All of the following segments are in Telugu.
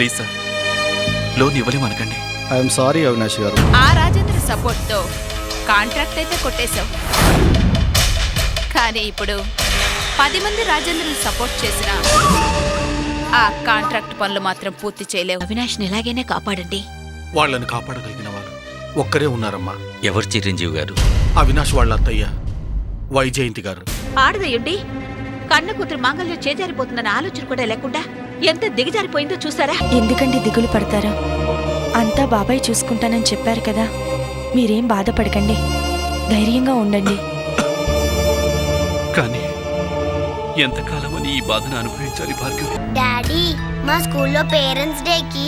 ప్లీజ్ సార్, లోన్ ఇవ్వలేమనకండి. I'm sorry Avinash garu. ఆ రాజేంద్ర సపోర్ట్తో కాంట్రాక్ట్ అయితే కొట్టేశావు, కానీ ఇప్పుడు 10 మంది రాజేంద్రని సపోర్ట్ చేసిన ఆ కాంట్రాక్ట్ పనులు మాత్రం పూర్తి చేయలేవు. అవినాష్ని ఎలాగైనా కాపాడండి. వాళ్ళని కాపాడగలిగిన వారు ఒక్కరే ఉన్నారమ్మా. ఎవరు చిరంజీవి గారు? అవినాష్ వాళ్ళ అత్తయ్య వైజయంతి గారు. ఆడదయ్యుండి కన్న కూతురు మాంగళ్యం చేజారిపోతుందన్న ఆలోచన కూడా లేకుండా ఎంత దిగజారిపోయిందో చూసారా? ఎందుకండి దిగులు పడతారు? అంతా బాబాయ్ చూసుకుంటానని చెప్పారు కదా, మీరేం బాధపడకండి, ధైర్యంగా ఉండండి. కానీ ఎంతకాలమని ఈ బాధను అనుభవించాలి భార్గవి? డాడీ, మా స్కూల్లో పేరెంట్స్ డేకి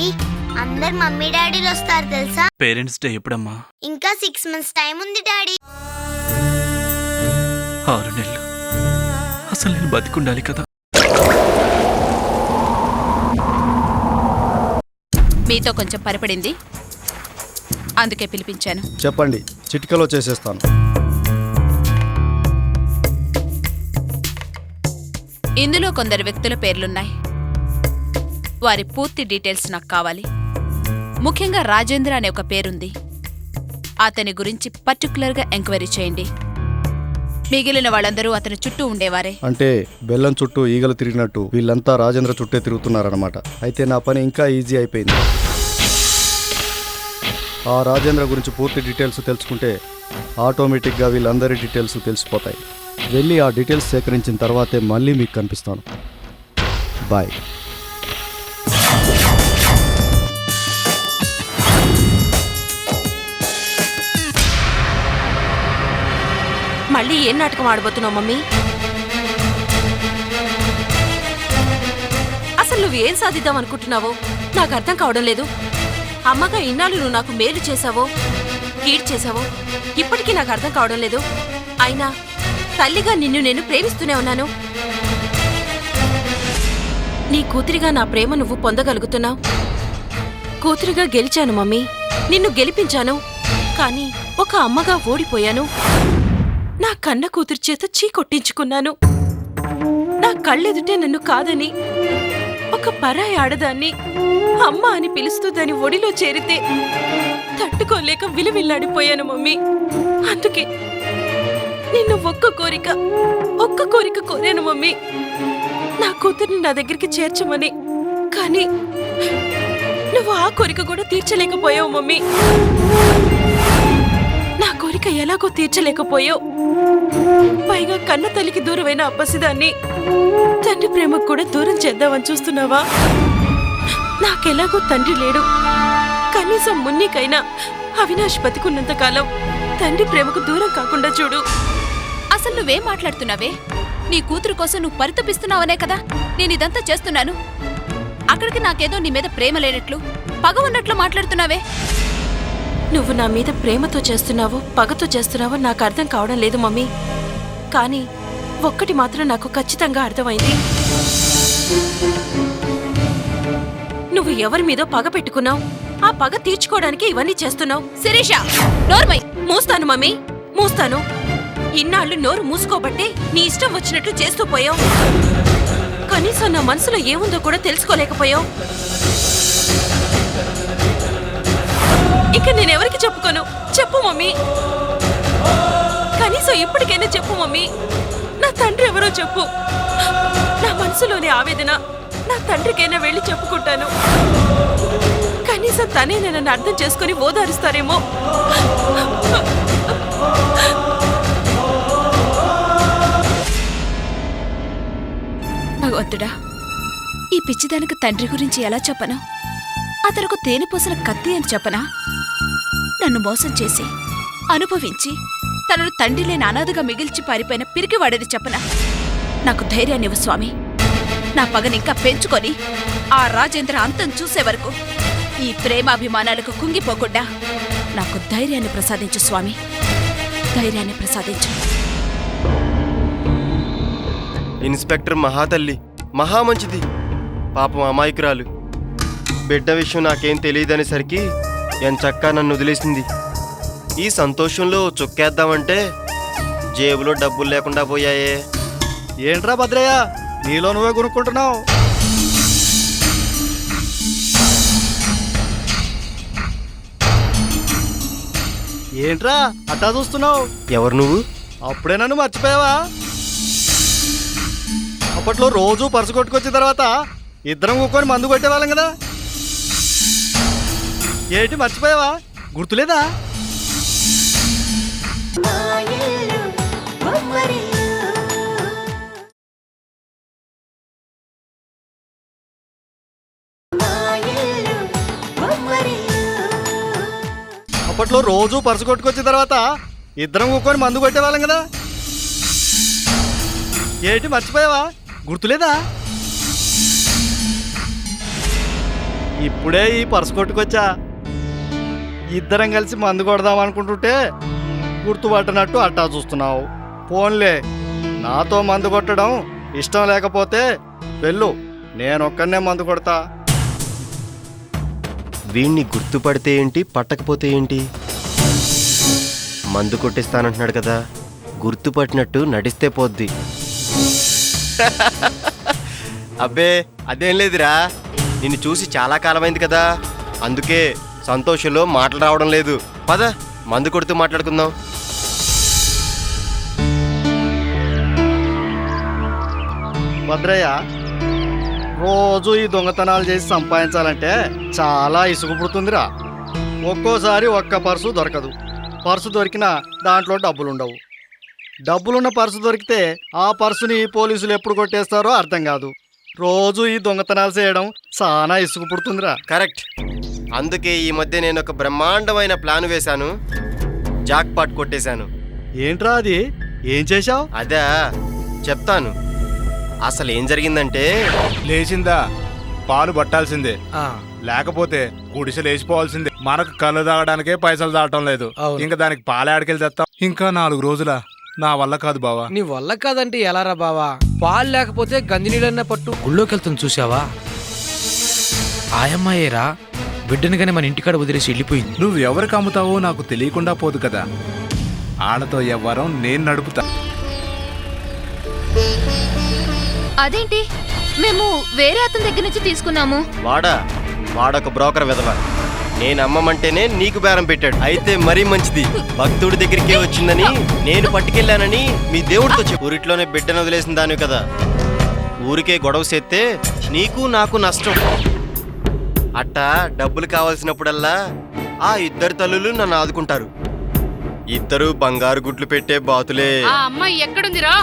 అందరు మమ్మీ డాడీలు వస్తారు తెలుసా? పేరెంట్స్ డే ఎప్పుడమ్మా? ఇంకా 6 months టైం ఉంది డాడీ. 6 నెలలు. అసలు నేను బతికుండాలి కదా. మీతో కొంచెం పనిపడింది, అందుకే పిలిపించాను. చెప్పండి, చిటికలో చేసేస్తాను. ఇందులో కొందరు వ్యక్తుల పేర్లున్నాయి. వారి పూర్తి డీటెయిల్స్ నాకు కావాలి. ముఖ్యంగా రాజేంద్ర అనే ఒక పేరుంది, అతని గురించి పర్టికులర్గా ఎంక్వైరీ చేయండి. మిగిలిన వాళ్ళందరూ అతని చుట్టూ ఉండేవారే. అంటే బెల్లం చుట్టూ ఈగలు తిరిగినట్టు వీళ్ళంతా రాజేంద్ర చుట్టే తిరుగుతున్నారన్నమాట. అయితే నా పని ఇంకా ఈజీ అయిపోయింది. ఆ రాజేంద్ర గురించి పూర్తి డీటెయిల్స్ తెలుసుకుంటే ఆటోమేటిక్గా వీళ్ళందరి డీటెయిల్స్ తెలిసిపోతాయి. వెళ్ళి ఆ డీటెయిల్స్ సేకరించిన తర్వాతే మళ్ళీ మీకు కనిపిస్తాను. బాయ్. మళ్ళీ ఏం నాటకం ఆడబోతున్నావు మమ్మీ? అసలు నువ్వేం సాధిద్దాం అనుకుంటున్నావో నాకు అర్థం కావడం లేదు. అమ్మగా ఇన్నాళ్ళు నువ్వు నాకు మేలు చేశావో కీడ్ చేశావో ఇప్పటికీ నాకు అర్థం కావడం లేదు. అయినా తల్లిగా నిన్ను నేను ప్రేమిస్తూనే ఉన్నాను. నీ కూతురిగా నా ప్రేమ నువ్వు పొందగలుగుతున్నావు. కూతురిగా గెలిచాను మమ్మీ, నిన్ను గెలిపించాను. కానీ ఒక అమ్మగా ఓడిపోయాను. నా కన్న కూతురు చేత చీకొట్టించుకున్నాను. నా కళ్ళెదుటే నన్ను కాదని ఒక పరాయి ఆడదాన్ని అమ్మ అని పిలుస్తూ దాని ఒడిలో చేరితే తట్టుకోలేక విలువిల్లాడిపోయాను మమ్మీ. అందుకే నిన్ను ఒక్క కోరిక కోరాను మమ్మీ, నా కూతుర్ని నా దగ్గరికి చేర్చమని. కానీ నువ్వు ఆ కోరిక కూడా తీర్చలేకపోయావు మమ్మీ. నా కోరిక ఎలాగో తీర్చలేకపోయావు. పైగా కన్న తల్లికి దూరమైన అప్పసిదాన్ని తండ్రి ప్రేమకు కూడా దూరం చేద్దామని చూస్తున్నావా? నాకెలాగో తండ్రి లేడు. కనీసం మున్నికైనా అవినాష్ బతికున్నంత కాలం తండ్రి ప్రేమకు దూరం కాకుండా చూడు. అసలు నువ్వేం మాట్లాడుతున్నావే? నీ కూతురు కోసం నువ్వు పరితపిస్తున్నావనే కదా నేను ఇదంతా చేస్తున్నాను. అక్కడికి నాకేదో నీ మీద ప్రేమ లేనట్లు, పగ ఉన్నట్లు మాట్లాడుతున్నావే. నువ్వు నా మీద ప్రేమతో చేస్తున్నావో పగతో చేస్తున్నావో నాకు అర్థం కావడం లేదు మమ్మీ. కానీ ఒక్కటి మాత్రం నాకు ఖచ్చితంగా అర్థమైంది. నువ్వు ఎవరి మీదో పగ పెట్టుకున్నావు. ఆ పగ తీర్చుకోవడానికి ఇవన్నీ చేస్తున్నావు. శిరీష, నోర్మై. మూస్తాను మమ్మీ, మూస్తాను. ఇన్నాళ్ళు నోరు మూసుకోబట్టే నీ ఇష్టం వచ్చినట్లు చేస్తూ పోయావు. కనీసం నా మనసులో ఏముందో కూడా తెలుసుకోలేకపోయావు. ఇక నేనెవరికి చెప్పుకోను? చెప్పు మమ్మీ, కనీసం ఇప్పటికైనా చెప్పు మమ్మీ. నా తండ్రి ఎవరో చెప్పు. నా మనసులోని ఆవేదన నా తండ్రికైనా వెళ్ళి చెప్పుకుంటాను. కనీసం తనే నన్ను అర్థం చేసుకుని ఓదారుస్తారేమో. భగవంతుడా, ఈ పిచ్చిదానికి తండ్రి గురించి ఎలా చెప్పను? అతనికి తేనెపూసిన కత్తి అని చెప్పనా? నన్ను మోసం చేసి అనుభవించి తనను తండ్రి లేని అనాథగా మిగిల్చి పారిపోయిన పిరికివాడని చెప్పనా? నాకు ధైర్యాన్నివ్వు స్వామి. నా పగనింకా పెంచుకొని ఆ రాజేంద్ర అంతం చూసే వరకు ఈ ప్రేమాభిమానాలకు కుంగిపోకుండా నాకు ధైర్యాన్ని ప్రసాదించు స్వామి, ధైర్యాన్ని ప్రసాదించు. ఇన్స్పెక్టర్ మహాతల్లి మహా మంచిది. పాపం అమాయకురాలు. బిడ్డ విషయం నాకేం తెలియదనేసరికి ఎంచక్కా నన్ను వదిలేసింది. ఈ సంతోషంలో చుక్కేద్దామంటే జేబులో డబ్బులు లేకుండా పోయాయే. ఏంట్రా భద్రయ్య, నీలో నువ్వే కొనుక్కుంటున్నావు? ఏంట్రా అట్టా చూస్తున్నావు? ఎవరు నువ్వు? అప్పుడే నన్ను మర్చిపోయావా? అప్పట్లో రోజు పర్సు కొట్టుకొచ్చిన తర్వాత ఇద్దరం కూకొని మందు కొట్టేవాళ్ళం కదా. ఏంటి మర్చిపోయావా? గుర్తులేదా? అప్పట్లో రోజు పర్సు కొట్టుకొచ్చిన తర్వాత ఇద్దరం కూకొని మందు కొట్టేవాళ్ళం కదా. ఏంటి మర్చిపోయావా? గుర్తులేదా? ఇప్పుడే ఈ పర్సు కొట్టుకొచ్చా. ఇద్దరం కలిసి మందు కొడదాం అనుకుంటుంటే గుర్తుపట్టనట్టు అట్టా చూస్తున్నావు. పోన్లే, నాతో మందు కొట్టడం ఇష్టం లేకపోతే వెళ్ళు, నేనొక్కనే మందు కొడతా. వీణ్ణి గుర్తుపడితే ఏంటి, పట్టకపోతే ఏంటి? మందు కొట్టిస్తానంటున్నాడు కదా, గుర్తుపట్టినట్టు నడిస్తే పోద్ది. అబ్బే అదేం లేదురా, నిన్ను చూసి చాలా కాలమైంది కదా, అందుకే సంతోషంలో మాటలు రావడం లేదు. పద మందు కొడుతూ మాట్లాడుకుందాం. భద్రయ్య, రోజు ఈ దొంగతనాలు చేసి సంపాదించాలంటే చాలా ఇసుగు పుడుతుందిరా. ఒక్కోసారి ఒక్క పర్సు దొరకదు. పర్సు దొరికినా దాంట్లో డబ్బులుండవు. డబ్బులున్న పర్సు దొరికితే ఆ పర్సుని పోలీసులు ఎప్పుడు కొట్టేస్తారో అర్థం కాదు. రోజు ఈ దొంగతనాలు చేయడం చాలా ఇసుగు పుడుతుందిరా. కరెక్ట్. అందుకే ఈ మధ్య నేను ఒక బ్రహ్మాండమైన ప్లాన్ వేశాను, జాక్ పాట్ కొట్టేశాను. ఏంట్రా అది? ఏం చేశావు? అదా చెప్తాను. అసలు ఏం జరిగిందంటే, లేచిందా పాలు పట్టాల్సిందే, లేకపోతే గుడిసె లేచిపోవాల్సిందే. మనకు కళ్ళు తాగడానికే పైసలు దాటం లేదు, ఇంకా దానికి పాలే ఆడికెళ్ళి తెస్తాం. ఇంకా 4 రోజులా? నా వల్ల కాదు బావా. నీ వల్ల కాదంటే ఎలారా బావా? పాలు లేకపోతే గంజి నీళ్ళన్న పట్టు గుళ్ళోకి వెళ్తుంది చూసావా? ఆయమ్మాయేరా బిడ్డని కానీ మన ఇంటికాడ వదిలేసి వెళ్ళిపోయింది. నువ్వు ఎవరికి అమ్ముతావో నాకు తెలియకుండా పోదు కదా. ఆడతో ఎవ్వరం నేను నడుపుతా. అదేంటి, మేము వేరే అతని దగ్గర నుంచి తీసుకున్నాము. వాడొక బ్రోకర్ విధవ. నేను అమ్మమంటేనే నీకు బేరం పెట్టాడు. అయితే మరీ మంచిది, భక్తుడి దగ్గరికే వచ్చిందని నేను పట్టుకెళ్ళానని మీ దేవుడితో చెప్పు. ఊరిట్లోనే బిడ్డను వదిలేసిన దానివి కదా, ఊరికే గొడవ చేస్తే నీకు నాకు నష్టం. అట్టా డబ్బులు కావాల్సినప్పుడల్లా ఆ ఇద్దరు తల్లులు నన్ను ఆదుకుంటారు. ఇద్దరు బంగారు గుడ్లు పెట్టే బాతులే. ఆ అమ్మాయి ఎక్కడుందిరా?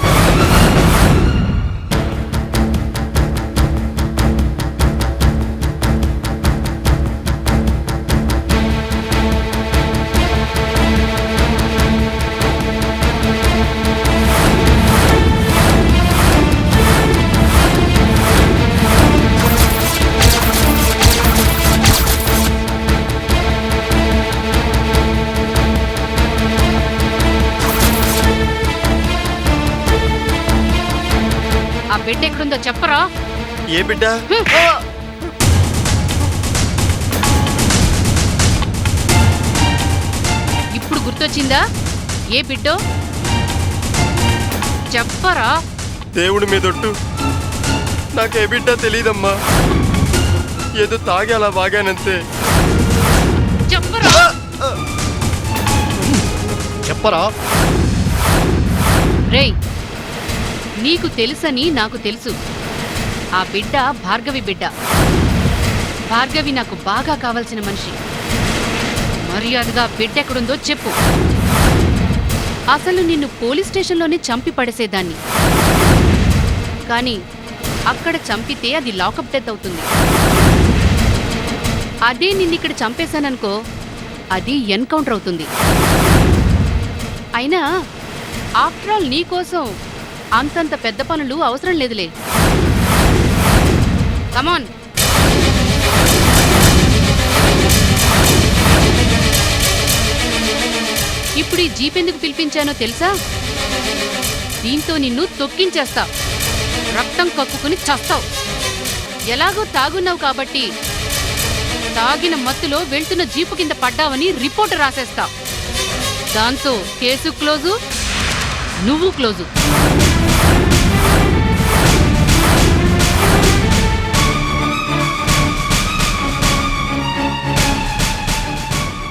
ఆ బిడ్డ ఎక్కడుందో చెప్పరా? ఏ బిడ్డ? ఇప్పుడు గుర్తొచ్చిందా? ఏ బిడ్డో చెప్పరా? దేవుడి మీదొట్టు, నాకే బిడ్డ తెలీదమ్మా. ఏదో తాగి అలా వాగానంతే. చెప్పరా? చెప్పరా? రేయ్, నీకు తెలుసని నాకు తెలుసు. ఆ బిడ్డ భార్గవి బిడ్డ. భార్గవి నాకు బాగా కావాల్సిన మనిషి. మర్యాదగా బిడ్డ ఎక్కడుందో చెప్పు. అసలు నిన్ను పోలీస్ స్టేషన్లోనే చంపి పడేసేదాన్ని, కానీ అక్కడ చంపితే అది లాకప్ డెత్ అవుతుంది. అదే నిన్నిక్కడ చంపేశాననుకో, అది ఎన్కౌంటర్ అవుతుంది. అయినా ఆఫ్టర్ ఆల్ నీకోసం అంతంత పెద్ద పనులు అవసరం లేదులే. కమాన్. ఇప్పుడు ఈ జీప్ ఎందుకు పిలిపించానో తెలుసా? దీంతో నిన్ను తొక్కించేస్తా, రక్తం కక్కుకుని చస్తావు. ఎలాగో తాగున్నావు కాబట్టి తాగిన మత్తులో వెళ్తున్న జీపు కింద పడ్డావని రిపోర్ట్ రాసేస్తా. దాంతో కేసు క్లోజు, నువ్వు క్లోజు.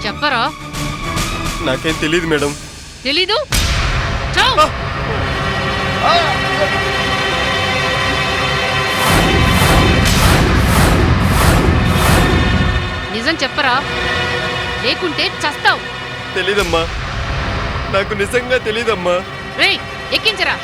చెప్పరా? నాకేం తెలియదు మేడం. తెలీదు? చావ్! నిజం చెప్పరా, లేకుంటే చస్తావు. తెలీదమ్మా, నాకు నిజంగా తెలీదమ్మా. రేయ్, ఎక్కించరా.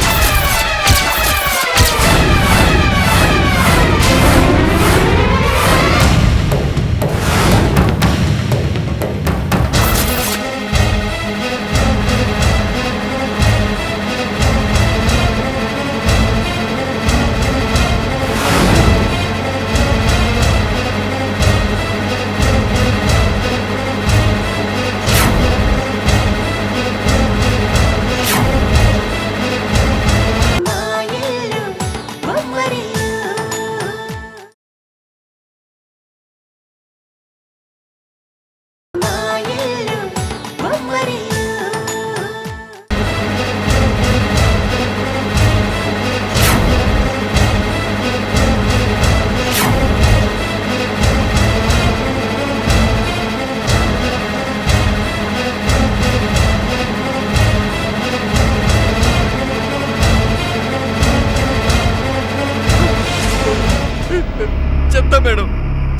చెప్తా మేడం,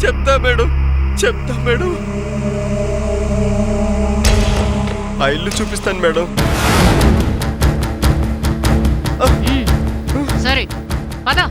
చెప్తా మేడం, చెప్తా మేడం. ఆ ఇల్లు చూపిస్తాను మేడం. సరే పద.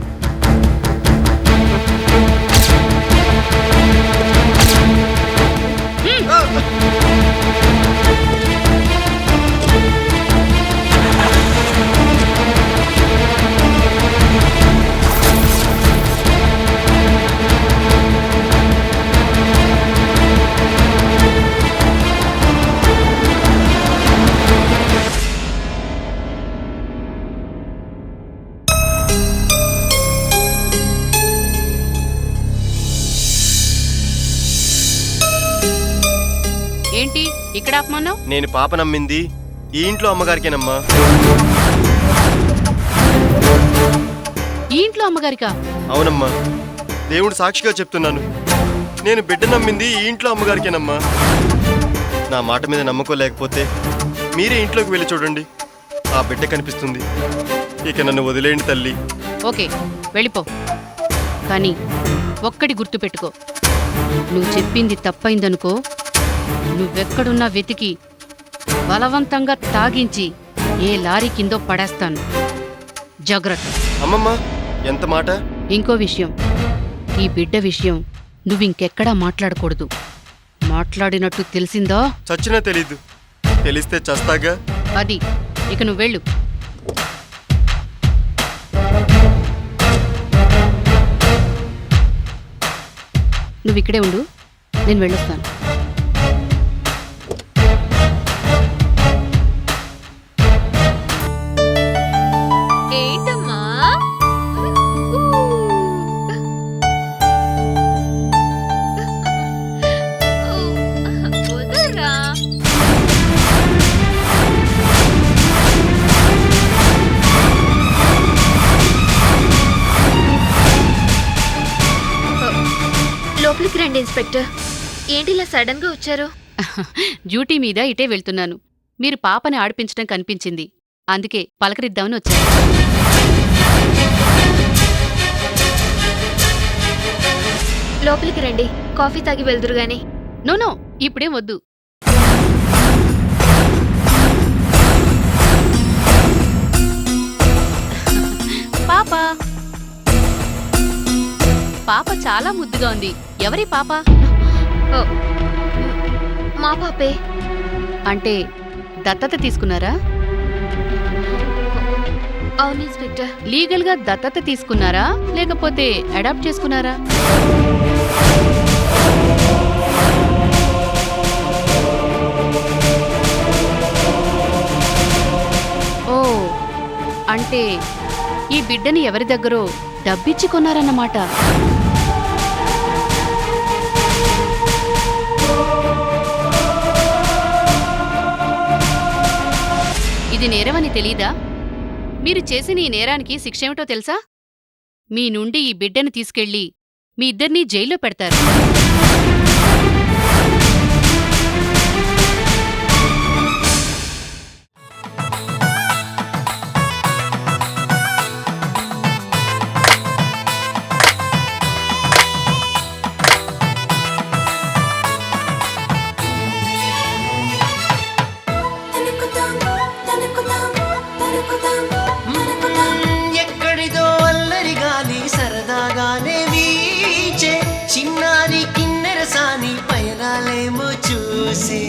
ఏంటి ఇక్కడ ఆపమన్నావు? నేను పాప నమ్మింది ఈ ఇంట్లో అమ్మగారికేనమ్మా. ఈ ఇంట్లో అమ్మగారికా? అవునమ్మా, దేవుడు సాక్షిగా చెప్తున్నాను. నేను బిడ్డ నమ్మింది ఈ ఇంట్లో అమ్మగారికేనమ్మా. నా మాట మీద నమ్మకం లేకపోతే మీరే ఇంట్లోకి వెళ్ళి చూడండి, ఆ బిడ్డ కనిపిస్తుంది. ఇక నన్ను వదిలేయండి తల్లి. ఓకే, వెళ్ళిపో. కానీ ఒక్కటి గుర్తుపెట్టుకో, నువ్వు చెప్పింది తప్పైందనుకో, నువ్వెక్కడున్నా వెతికి బలవంతంగా తాగించి ఏ లారీ కిందో పడేస్తాను. జాగ్రత్త. అమ్మమ్మ, ఎంత మాట? ఇంకో విషయం, ఈ బిడ్డ విషయం నువ్వింకెక్కడా మాట్లాడకూడదు. మాట్లాడినట్టు తెలిసిందా? చచ్చినా తెలీదు, తెలిస్తే చస్తాగా. అది ఇక నువ్వు వెళ్ళు. నువ్విక్కడే ఉండు, నేను వెళ్ళొస్తాను. ఏంటమ్మా? వదలరా. లోపలికి రండి ఇన్స్పెక్టర్. ఏంటి ఇలా సడన్ గా వచ్చారు? డ్యూటీ మీద ఇటే వెళ్తున్నాను. మీరు పాపని ఆడిపించడం కనిపించింది, అందుకే పలకరిద్దామని వచ్చాను. లోపలికి రండి, కాఫీ తాగి వెళ్దురు గాని. నో, ఇప్పుడేం వద్దు. పాప పాప చాలా ముద్దుగా ఉంది. ఎవరి పాప? ఓ, మా పాపే. అంటే దత్తత తీసుకున్నారా? అవును ఇన్స్పెక్టర్. లీగల్ గా దత్తత తీసుకున్నారా లేకపోతే అడాప్ట్ చేసుకున్నారా? ఓ, అంటే ఈ బిడ్డని ఎవరి దగ్గరో డబ్బిచ్చి కొన్నారన్నమాట. ఇది నేరమని తెలీదా? మీరు చేసిన ఈ నేరానికి శిక్ష ఏమిటో తెలుసా? మీ నుండి ఈ బిడ్డను తీసుకెళ్లి మీ ఇద్దరినీ జైల్లో పెడతారు. సరసాని పయనాలేమో చూసి